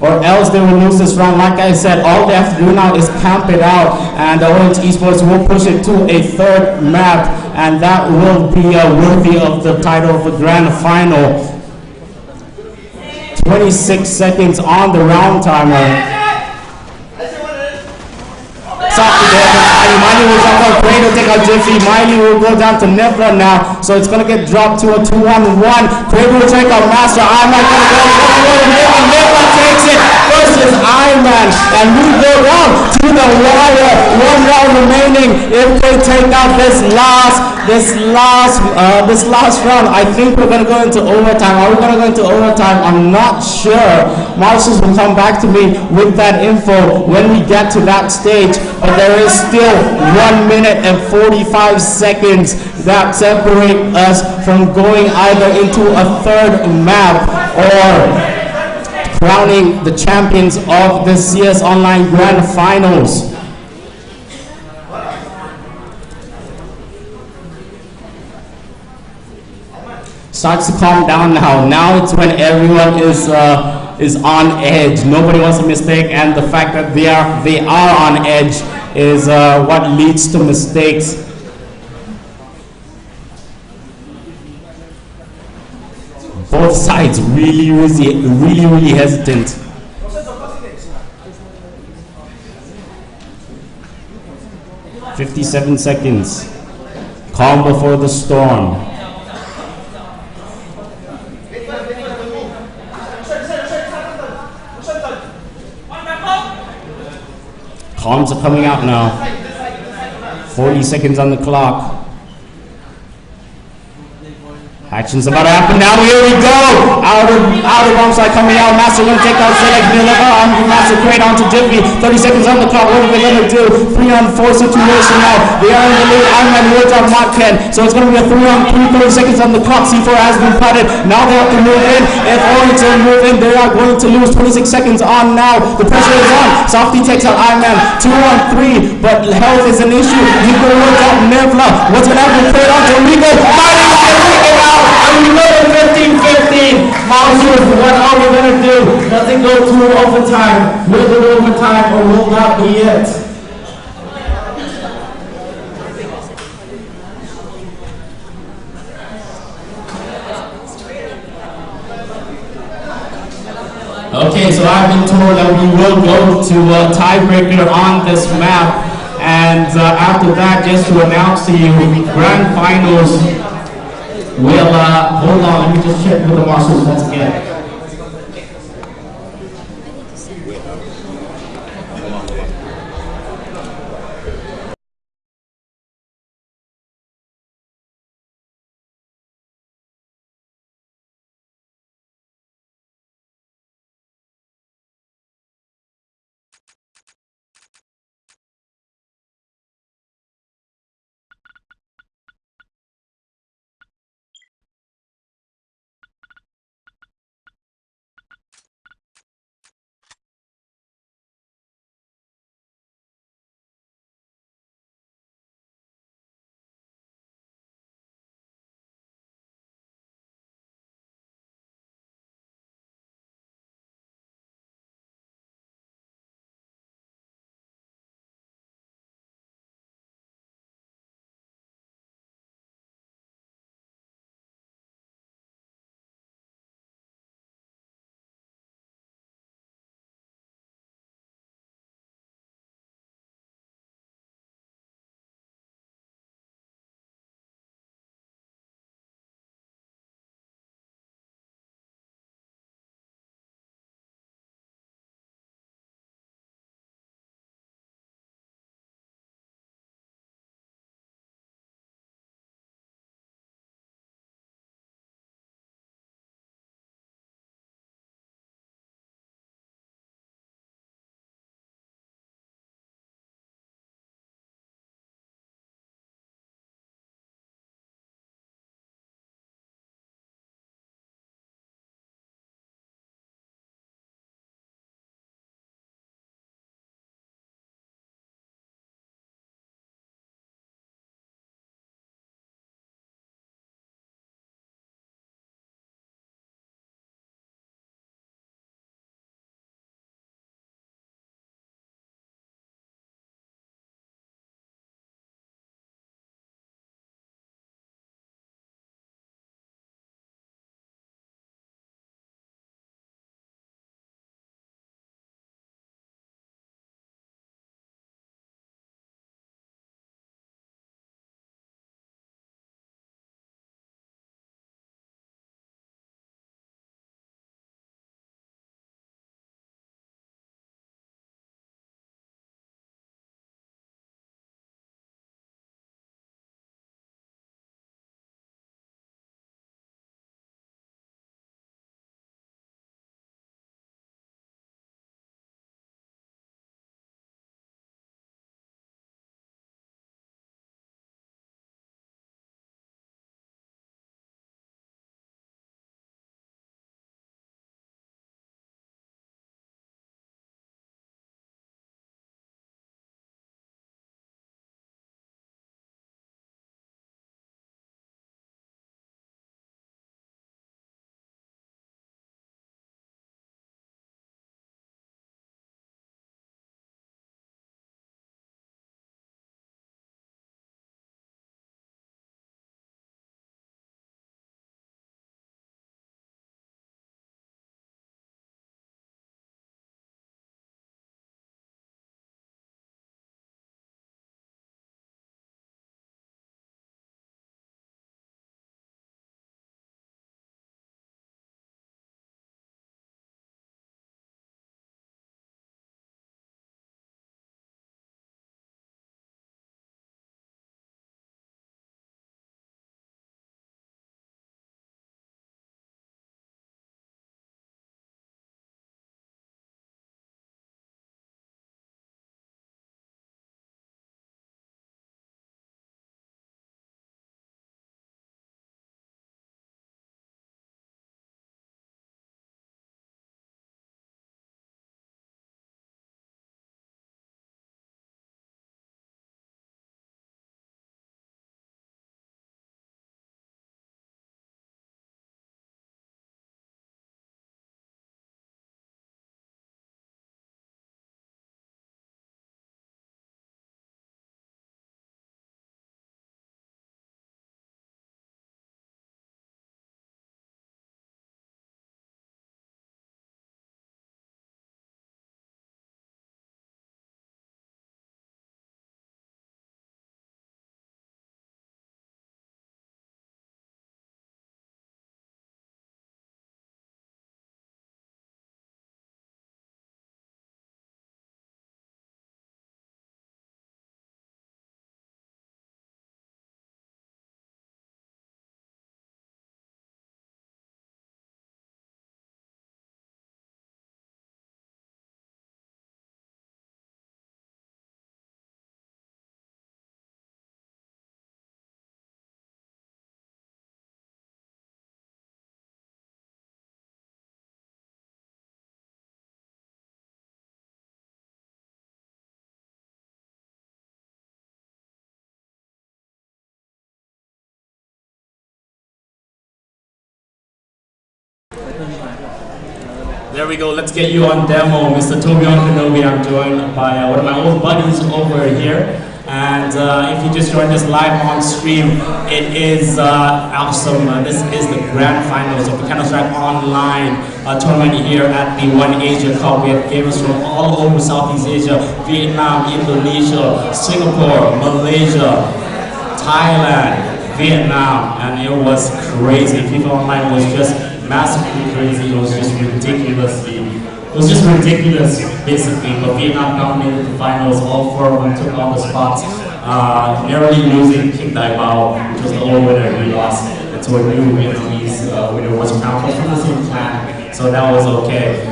or else they will lose this round. Like I said, all they have to do now is camp it out, and OrangeEsports will push it to a 3rd map, and that will be worthy of the title of the grand final. 26 seconds on the round timer. Softy there. Miley will jump out. Gray will take out Jiffy. Miley will go down to Nivla now, so it's going to get dropped to a 2-on-1. Gray will take out Master. I'm not going to go. Nivla takes it. versus Ironman, and we go down to the wire. 1 round remaining. If they take out this last round, I think we're gonna go into overtime. Are we gonna go into overtime? I'm not sure. Marshals will come back to me with that info when we get to that stage. But there is still 1 minute and 45 seconds that separate us from going either into a third map or crowning the champions of the CS Online Grand Finals. Starts to calm down now. Now it's when everyone is on edge. Nobody wants a mistake, and the fact that they are on edge is what leads to mistakes. Both sides really hesitant. "57 seconds. Calm before the storm." Calms are coming out now. 40 seconds on the clock. Action's about to happen now. Here we go. Out of bomb side coming out. Master gonna take out Select. Master Crate onto Jiffy. 30 seconds on the clock. What are they gonna do? 3-on-4 situation now. They are in the lead. Ironman holds on Mark Ken. So it's gonna be a 3-on-3. 30 seconds on the clock. C4 has been putted. Now they have to move in. If Orange don't move in, they are going to lose. 26 seconds on now. The pressure is on. Softy takes out Ironman. 2-on-3, but health is an issue. Nico holds out Nevla. What's gonna happen? Put it on to Rico. Fighting out. And we go to 15-15. Marshals, what are we gonna do? Doesn't go to overtime. Will it overtime or will not be it? Okay, so I've been told that we will go to a tiebreaker on this map, and after that, just to announce to you, grand finals will, hold on, let me just check with the marshals once again. There we go. Let's get you on demo, Mr. Tobion Kenobi. I'm joined by one of my old buddies over here. And if you just joined us live on stream, it is awesome. This is the grand finals of the Counter-Strike Online tournament here at the OneAsiaCup. We have gamers from all over Southeast Asia, Vietnam, Indonesia, Singapore, Malaysia, Thailand, Vietnam, and it was crazy. FIFA Online was just massively crazy. It was just ridiculous, basically. But Vietnam dominated the finals. All four of them took on the spots, narrowly losing King Dai Bao, which was the old winner. He lost to a new Vietnamese winner, was crowned from the same clan, so that was okay.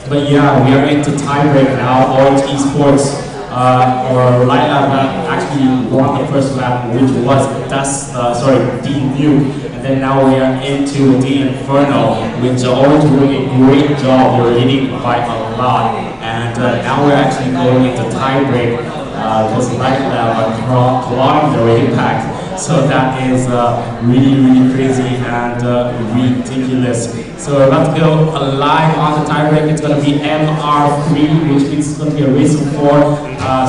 But yeah, we are into tiebreak now. OrangeEsports or LiteLab actually won the first map, which was DU. And then now we are into the Inferno, which Orange doing a great job. They're leading by a lot. And now we're actually going into tiebreak because LiteLab are clawing their way back. So that is really, really crazy and ridiculous. So we're about to go live on the tiebreak. It's going to be MR3, which means it's going to be a race of 4.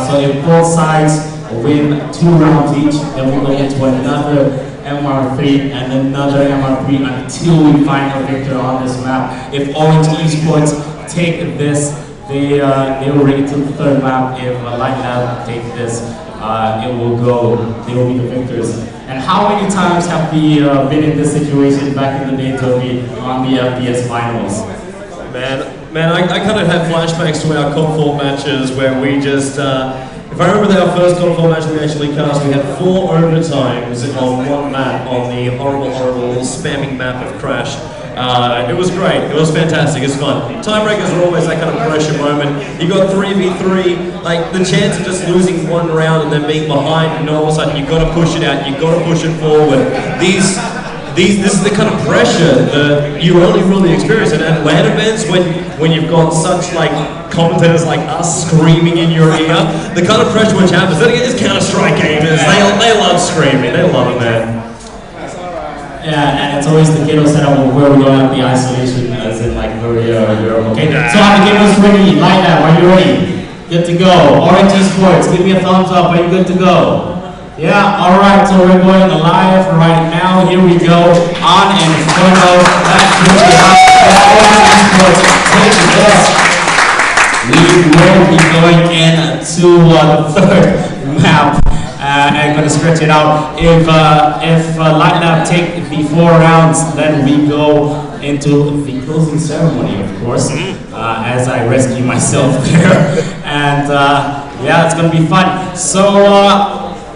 So if both sides win 2 rounds each, then we'll go into another MR3 and another MR3 until we find a victor on this map. If OrangeEsports take this, they will bring it to the 3rd map. If LiteLab take this, they will be the victors. And how many times have we been in this situation back in the day to be on the FBS finals? Man, I kind of had flashbacks to our Comp 4 matches where we just, if I remember our first Comp 4 match we actually cast, we had 4 overtimes on one map, on the horrible spamming map of Crash. It was great, it was fantastic, it's fun. Tiebreakers are always that kind of pressure moment. You got 3v3, like the chance of just losing one round and then being behind, and all of a sudden you've got to push it out, you've got to push it forward. This is the kind of pressure that you only really experience at LAN events when you've got such like commentators like us screaming in your ear. The kind of pressure which happens. Then again, it's Counter-Strike gamers. They love screaming. They love it, man. Yeah, and it's always the ghetto setup of where we're going at the isolation, as in like Korea or Europe. Okay, so are the gamers ready? LiteLab, are you ready? Good to go. OrangeEsports, give me a thumbs up. Are you good to go? Yeah, alright, so we're going live right now. Here we go on Inferno. That's really OrangeEsports. Take this. We will be going into the 3rd map. I'm going to stretch it out. If LiteLab take the 4 rounds, then we go into the closing ceremony, of course, as I rescue myself there. And yeah, it's going to be fun. So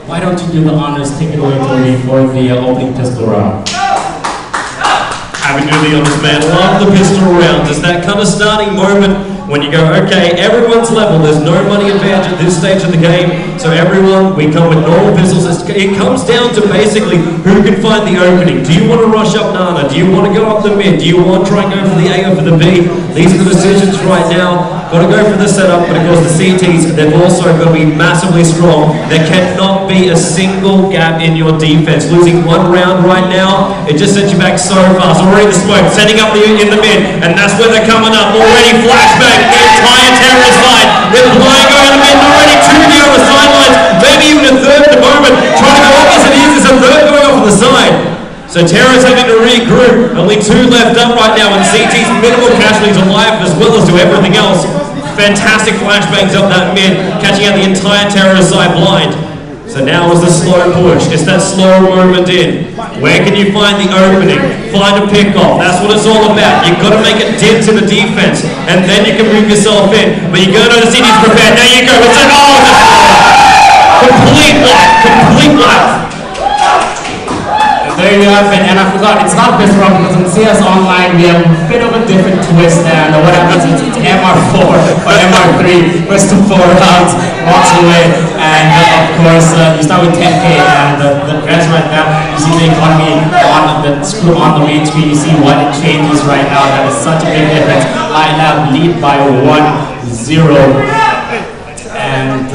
why don't you do the honors, take it away to me for the opening pistol round. Happy to do the honors, man. Love the pistol round. It's that kind of starting moment when you go, okay, everyone's level, there's no money advantage at this stage of the game, so everyone, we come with normal pistols. It comes down to basically who can find the opening. Do you want to rush up Nana? Do you want to go up the mid? Do you want to try and go for the A or for the B? These are the decisions right now. Got to go for the setup, but of course the CTs, they've also got to be massively strong. There cannot be a single gap in your defense. Losing 1 round right now, it just sends you back so fast. Already the smoke, setting up in the mid, and that's where they're coming up. Already flashback. The entire terrorist line. They're flying over the mid, already 2 to the other sidelines, maybe even a 3rd at the moment. Trying to go off as it is, there's a 3rd going off on the side. So terrorists having to regroup. Only 2 left up right now, and CT's minimal casualties alive as well as to everything else. Fantastic flashbangs up that mid, catching out the entire terrorist side blind. So now is the slow push. It's that slow movement in. Where can you find the opening? Find a pick-off. That's what it's all about. You've got to make a dent in the defense, and then you can move yourself in. But you got to know the city's prepared. There you go. It's an complete wipe. Complete wipe. There you have it, and I forgot, it's not pistol round because in CS Online we have a bit of a different twist, and what happens is it's MR4 or MR3, first to 4 rounds, walks away, and of course you start with 10k, and the rest right now, you see the economy on the main screen, you see what it changes right now. That is such a big difference. LiteLab lead by 1-0, and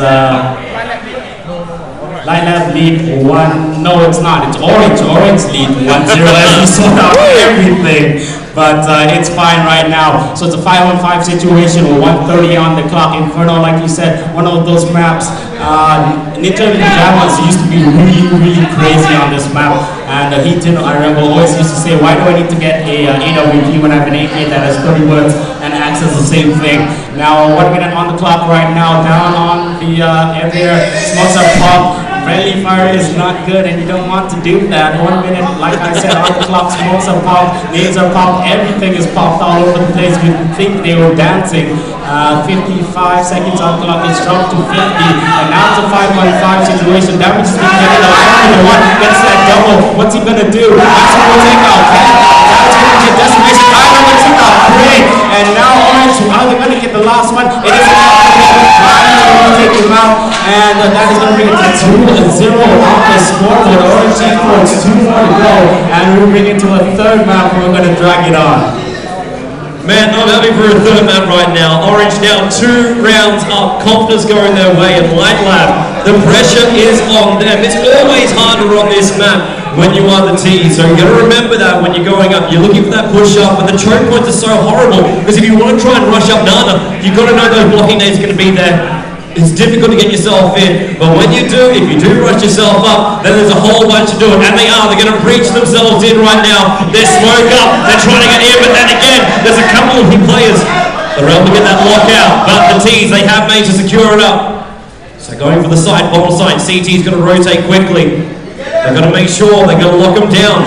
LiteLab lead 1, no it's not, it's Orange lead 1-0 as we sort out everything. But it's fine right now. So it's a 5-on-5 situation with 1:30 on the clock. Inferno, like you said, one of those maps. Ninja Pajamas used to be really crazy on this map. And he didn't, I remember, always used to say, why do I need to get a AWP when I have an AK that has 30 bullets and acts as the same thing? Now, 1 minute on the clock right now, down on the area, smokes are popped. Friendly fire is not good and you don't want to do that. 1 minute, like I said, on the clock, smokes are popped, nades are popped, everything is popped all over the place. You'd think they were dancing. 55 seconds on the clock, it's dropped to 50. And now it's a 5-on-5 situation. Damage is being given out. One gets that double. What's he gonna do? That's a full takeout. That's gonna get decimation. I know what's in that. Great. And now Orange, are they gonna get the last one? It is going to take him out. And that is going to bring it to 2-0 off the scoreboard. OrangeEsports, 2 more to go. And we'll bring it to a third map and we're going to drag it on. Man, I'm happy for a third map right now. Orange now 2 rounds up. Confidence going their way at LiteLab. The pressure is on them. It's always harder on this map when you are the T. So you got to remember that when you're going up. You're looking for that push up, but the choke points are so horrible. Because if you want to try and rush up Nana, you've got to know those blocking nades are going to be there. It's difficult to get yourself in, but when you do, if you do rush yourself up, then there's a whole bunch to do it, and they are. They're going to breach themselves in right now. They're smoke up, they're trying to get in, but then again, there's a couple of players that are able to get that lockout, but the T's, they have managed to secure it up. So going for the side, bottom side, CT's going to rotate quickly. They're going to make sure they're going to lock them down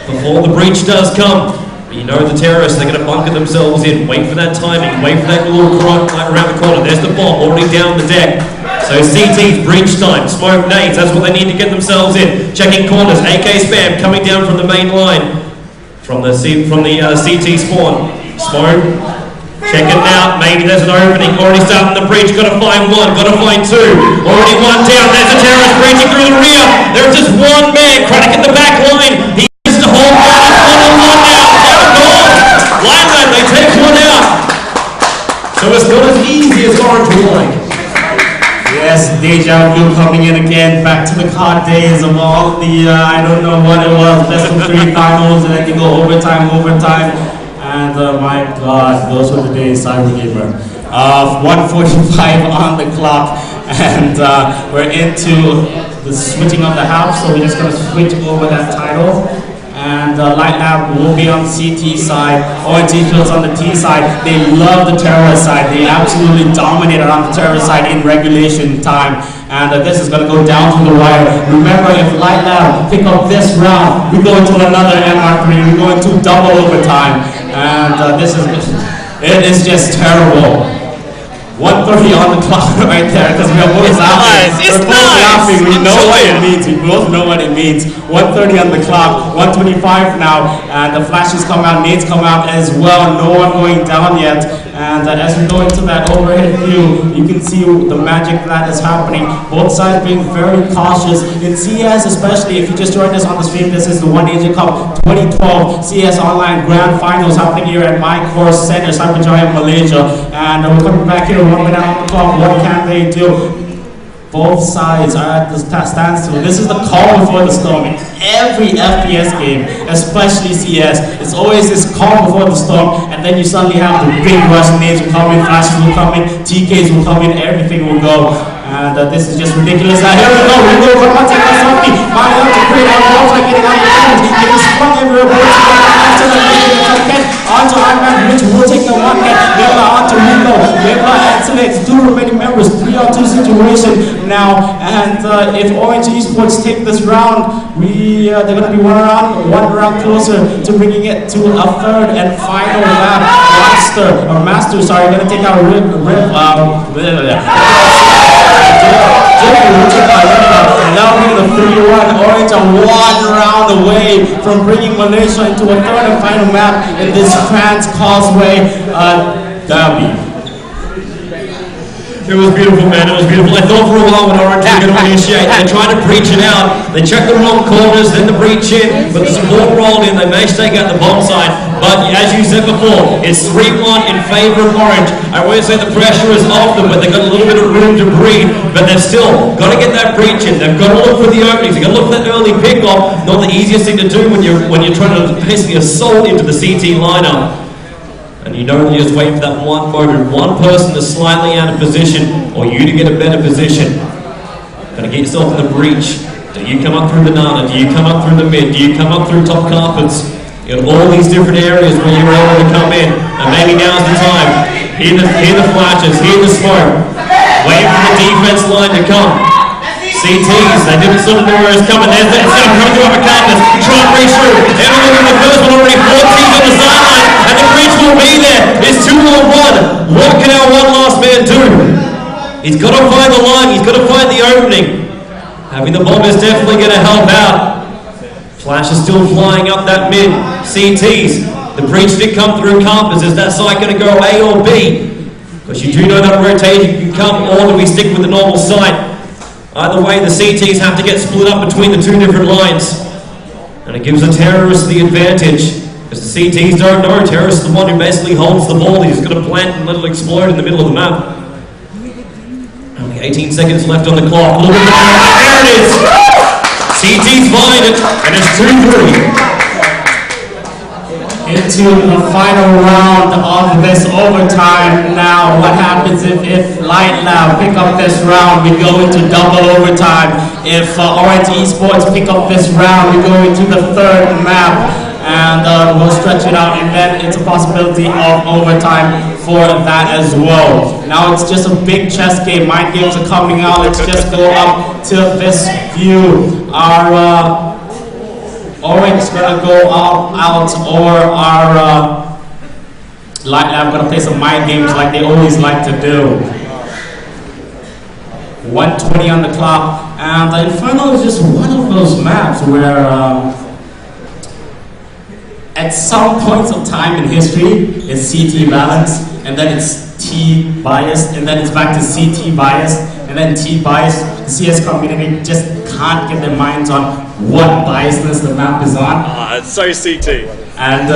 before the breach does come. You know the terrorists, they're going to bunker themselves in, wait for that timing, wait for that little grunt like around the corner. There's the bomb already down the deck. So CT's breach time, smoke nades, that's what they need to get themselves in. Checking corners, AK spam coming down from the main line, from the CT spawn. Smoke, check it out, maybe there's an opening. Already starting the breach, got to find 1, got to find 2. Already 1 down, there's a terrorist breaching through the rear. There's just 1 man, Kraddick in the back line. He has to hold down. LiteLab, they take 1 out. So it's not as easy as Orange would like. Yes, deja vu coming in again, back to the COD days of all the, I don't know what it was, best of 3 finals, and then you go overtime, and my God, those were the days, Cybergamer. 1:45 on the clock, and we're into the switching of the half, so we're just going to switch over that title. And LiteLab will be on the CT side, OrangeEsports on the T side. They love the terrorist side. They absolutely dominated on the terrorist side in regulation time. And this is going to go down to the wire. Remember, if LiteLab pick up this round, we go into another MR3. We go into double overtime. And it is just terrible. 1:30 on the clock right there, because we are both laughing. It's nice. We know what it means. We both know what it means. 1:30 on the clock, 1:25 now, and the flashes come out, nades come out as well. No one going down yet. And as we go into that overhead view, you can see the magic that is happening. Both sides being very cautious. In CS especially, if you just joined us on the stream, this is the OneAsiaCup 2012 CS Online Grand Finals happening here at My Course Center, Cyberjaya, Malaysia. And we're coming back here 1 minute on the clock. What can they do? Both sides are at the standstill. This is the calm before the storm. In every FPS game, especially CS, it's always this calm before the storm, and then you suddenly have the big rush. Nades will come in, flashes will come in, TKs will come in, everything will go. And this is just ridiculous. Here we go. Come on, take us off me. My love to create our balls like getting out of the ground. Getting sprung everywhere. Onto Iron which will take the 1 hit. Nebula onto Rico. Nebula and Select. 2 remaining members. 3-on-2 situation now. And if OrangeEsports take this round, they're going to be one round closer to bringing it to a third and final lap. Master, sorry, going to take out now we're the 3-1. Orange are 1 round away from bringing Malaysia into a third and final map in this France Causeway derby. It was beautiful, man. It was beautiful. I thought for a while when Orange was going to initiate, they're trying to breach it out. They check the wrong corners, then the breach in, but the support rolled in. They managed to take out the bomb side. But as you said before, it's 3-1 in favor of Orange. I won't say the pressure is off them, but they've got a little bit of room to breathe. But they've still got to get that breach in. They've got to look for the openings. They've got to look for that early pickoff. Not the easiest thing to do when you're trying to basically assault into the CT lineup. And you know you're just waiting for that one moment, one person that's slightly out of position, or you to get a better position. Gotta get yourself in the breach. Do you come up through banana? Do you come up through the mid? Do you come up through top carpets? You got all these different areas where you're able to come in, and maybe now's the time. Hear the flashes, hear the smoke. Wait for the defense line to come. CTs, they didn't sort of know where it's coming. There's that coming through uppercutters. Try and reach through. Everyone in the first one already 4 teams on the sideline, and the breach will be there. It's 2-on-1. What can our one last man do? He's got to find the line. He's got to find the opening. Having the bomb is definitely going to help out. Flash is still flying up that mid. CTs. The breach did come through Campus. Is that side going to go A or B? Because you do know that rotation can come, or do we stick with the normal side? Either way, the CTs have to get split up between the two different lines. And it gives the terrorists the advantage. Because the CTs don't know. Terrorist is the one who basically holds the ball. He's going to plant and let it explode in the middle of the map. Only 18 seconds left on the clock. Look at that. There it is. CTs find it. And it's 2-3. Into the final round of this overtime. Now, what happens if LiteLab pick up this round? We go into double overtime. If OrangeEsports pick up this round, we go into the third map, and we'll stretch it out, and then it's a possibility of overtime for that as well. Now it's just a big chess game. Mind games are coming out. Let's just go up to this view. Our Orange is going to go out, or our LiteLab going to play some mind games like they always like to do. 1:20 on the clock, and the Inferno is just one of those maps where at some points of time in history it's CT balanced, and then it's T biased, and then it's back to CT biased, and then T biased. The CS community just can't get their minds on what biasness the map is on. It's so CT. And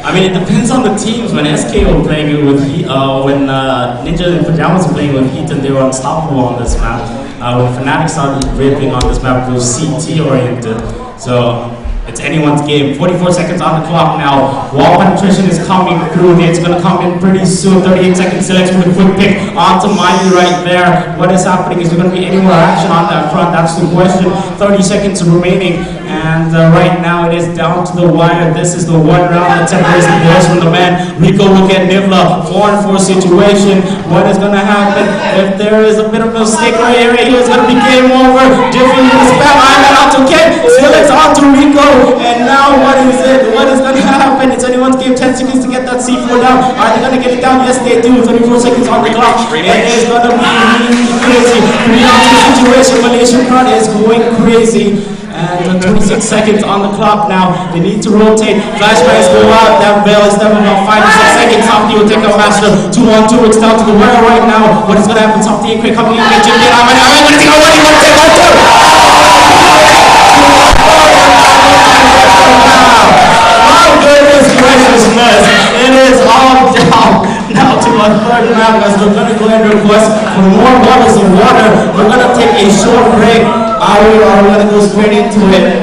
I mean, it depends on the teams. When SK were playing it with Heat, when Ninja and Pajamas were playing with Heat, and they were unstoppable on this map. When Fnatic started ripping on this map, it was CT oriented. So it's anyone's game. 44 seconds on the clock now. Wall penetration is coming through. It's going to come in pretty soon. 38 seconds. Selects with a quick pick onto Miley right there. What is happening? Is there going to be any more action on that front? That's the question. 30 seconds remaining. And right now it is down to the wire. This is the one round that separates the boys from the man. Rico look at Nivla. 4-on-4 situation. What is going to happen? If there is a bit of a mistake right here, it's going to be game over. Different with the spam. I'm out to Ken. Selects onto Rico. And now what is it? What is going to happen? It's anyone's game. 10 seconds to get that C4 down. Are they going to get it down? Yes, they do. 34 seconds on the clock. It is going to be really crazy. 3-on-2 situation. Malaysian crowd is going crazy. And 26 seconds on the clock now. They need to rotate. Flashbangs go out. That bell is down about 5 to 6 seconds. Softy will take a master. 2-on-2. It's down to the wire right now. What is going to happen? Softy and Quick coming in. Get Jim. I'm going to take one. You want to take one too? My goodness graciousness. It is all down now to our third map, as we're going to go and request for more bottles of water. We're going to take a short break. Are we going to go straight into it?